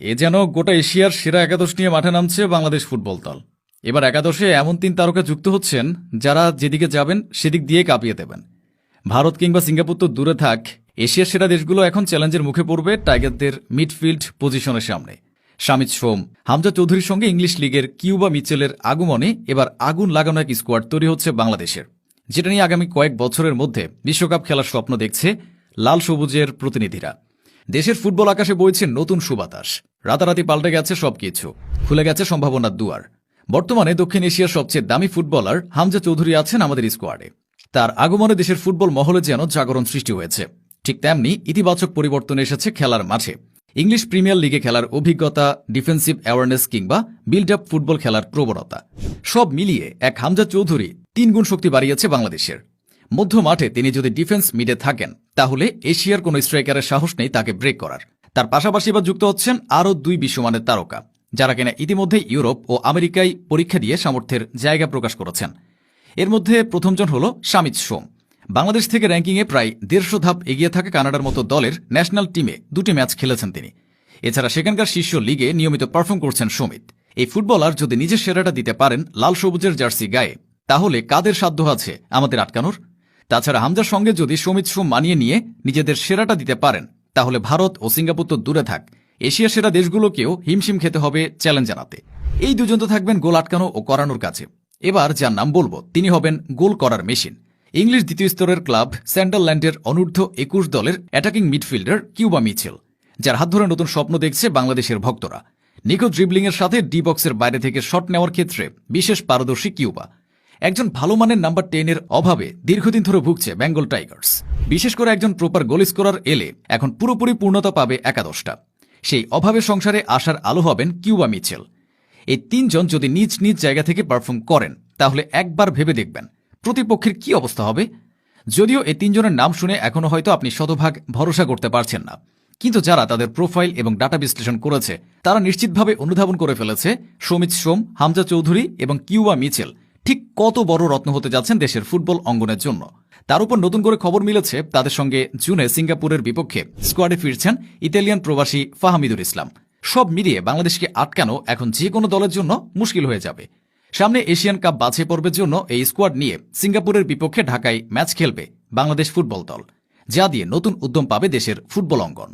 এ যেন গোটা এশিয়ার সেরা একাদশ নিয়ে মাঠে নামছে বাংলাদেশ ফুটবল দল। এবার একাদশে এমন ৩ তারকা যুক্ত হচ্ছেন যারা যেদিকে যাবেন সেদিক দিয়ে কাঁপিয়ে দেবেন। ভারত কিংবা সিঙ্গাপুর তো দূরে থাক, এশিয়ার সেরা দেশগুলো এখন চ্যালেঞ্জের মুখে পড়বে টাইগারদের মিডফিল্ড পজিশনের সামনে। শামিদ সোম, হামজা চৌধুরীর সঙ্গে ইংলিশ লিগের কিউবা মিচেলের আগমনে এবার আগুন লাগানো এক স্কোয়াড তৈরি হচ্ছে বাংলাদেশের, যেটা নিয়ে আগামী কয়েক বছরের মধ্যে বিশ্বকাপ খেলার স্বপ্ন দেখছে লাল সবুজের প্রতিনিধিরা। দেশের ফুটবল আকাশে বইছে নতুন সুবাতাস, রাতারাতি পাল্টে গেছে সবকিছু, খুলে গেছে সম্ভাবনার দুয়ার। বর্তমানে দক্ষিণ এশিয়ার সবচেয়ে দামি ফুটবলার হামজা চৌধুরী আছেন আমাদের স্কোয়াডে। তার আগমনে দেশের ফুটবল মহলে যেন জাগরণ সৃষ্টি হয়েছে। ঠিক তেমনি ইতিবাচক পরিবর্তন এসেছে খেলার মাঠে। ইংলিশ প্রিমিয়ার লিগে খেলার অভিজ্ঞতা, ডিফেন্সিভ অ্যাওয়ারনেস কিংবা বিল্ড আপ ফুটবল খেলার প্রবণতা, সব মিলিয়ে এক হামজা চৌধুরী ৩ গুণ শক্তি বাড়িয়েছে বাংলাদেশের। মধ্য মাঠে তিনি যদি ডিফেন্স মিডে থাকেন, তাহলে এশিয়ার কোনো স্ট্রাইকারের সাহস নেই তাকে ব্রেক করার। তার পাশাপাশি এবার যুক্ত হচ্ছেন আরও 2 বিশ্বমানের তারকা, যারা কিনা ইতিমধ্যেই ইউরোপ ও আমেরিকায় পরীক্ষা দিয়ে সামর্থ্যের জায়গা প্রকাশ করেছেন। এর মধ্যে প্রথমজন হল শামিদ সোম। বাংলাদেশ থেকে র্যাঙ্কিংয়ে প্রায় 150 ধাপ এগিয়ে থাকা কানাডার মতো দলের ন্যাশনাল টিমে 2টি ম্যাচ খেলেছেন তিনি। এছাড়া সেখানকার শীর্ষ লিগে নিয়মিত পারফর্ম করছেন সমিত। এই ফুটবলার যদি নিজের সেরাটা দিতে পারেন লাল সবুজের জার্সি গায়ে, তাহলে কাদের সাধ্য আছে আমাদের আটকানোর? তাছাড়া হামজার সঙ্গে যদি সমিত সোম মানিয়ে নিয়ে নিজেদের সেরাটা দিতে পারেন, তাহলে ভারত ও সিঙ্গাপুর তো দূরে থাক, এশিয়ার সেরা দেশগুলোকেও হিমশিম খেতে হবে চ্যালেঞ্জ জানাতে। এই দুজন তো থাকবেন গোল আটকানো ও করানোর কাছে। এবার যার নাম বলবো তিনি হবেন গোল করার মেশিন। ইংলিশ দ্বিতীয় স্তরের ক্লাব সান্ডারল্যান্ডের অনূর্ধ্ব 21 দলের অ্যাটাকিং মিডফিল্ডার কিউবা মিচেল, যার হাত ধরে নতুন স্বপ্ন দেখছে বাংলাদেশের ভক্তরা। নিখুঁত ড্রিবলিংয়ের সাথে ডি বক্সের বাইরে থেকে শট নেওয়ার ক্ষেত্রে বিশেষ পারদর্শী কিউবা। একজন ভালো মানের নাম্বার 10-এর অভাবে দীর্ঘদিন ধরে ভুগছে বেঙ্গল টাইগার্স। বিশেষ করে একজন প্রপার গোল স্কোরার এলে এখন পুরোপুরি পূর্ণতা পাবে একাদশটা। সেই অভাবে সংসারে আসার আলো হবেন কিউবা মিচেল। এই 3 জন যদি নিজ নিজ জায়গা থেকে পারফর্ম করেন, তাহলে একবার ভেবে দেখবেন প্রতিপক্ষের কি অবস্থা হবে। যদিও এই 3 জনের নাম শুনে এখনো হয়তো আপনি শতভাগ ভরসা করতে পারছেন না, কিন্তু যারা তাদের প্রোফাইল এবং ডাটা বিশ্লেষণ করেছে তারা নিশ্চিতভাবে অনুধাবন করে ফেলেছে সমিত সোম, হামজা চৌধুরী এবং কিউবা মিচেল ঠিক কত বড় রত্ন হতে যাচ্ছেন দেশের ফুটবল অঙ্গনের জন্য। তার উপর নতুন করে খবর মিলেছে তাদের সঙ্গে জুনে সিঙ্গাপুরের বিপক্ষে স্কোয়াডে ফিরছেন ইতালিয়ান প্রবাসী ফাহমিদুল ইসলাম। সব মিলিয়ে বাংলাদেশকে আটকানো এখন যে কোনো দলের জন্য মুশকিল হয়ে যাবে। সামনে এশিয়ান কাপ বাছাই পর্বের জন্য এই স্কোয়াড নিয়ে সিঙ্গাপুরের বিপক্ষে ঢাকায় ম্যাচ খেলবে বাংলাদেশ ফুটবল দল, যা দিয়ে নতুন উদ্যম পাবে দেশের ফুটবল অঙ্গন।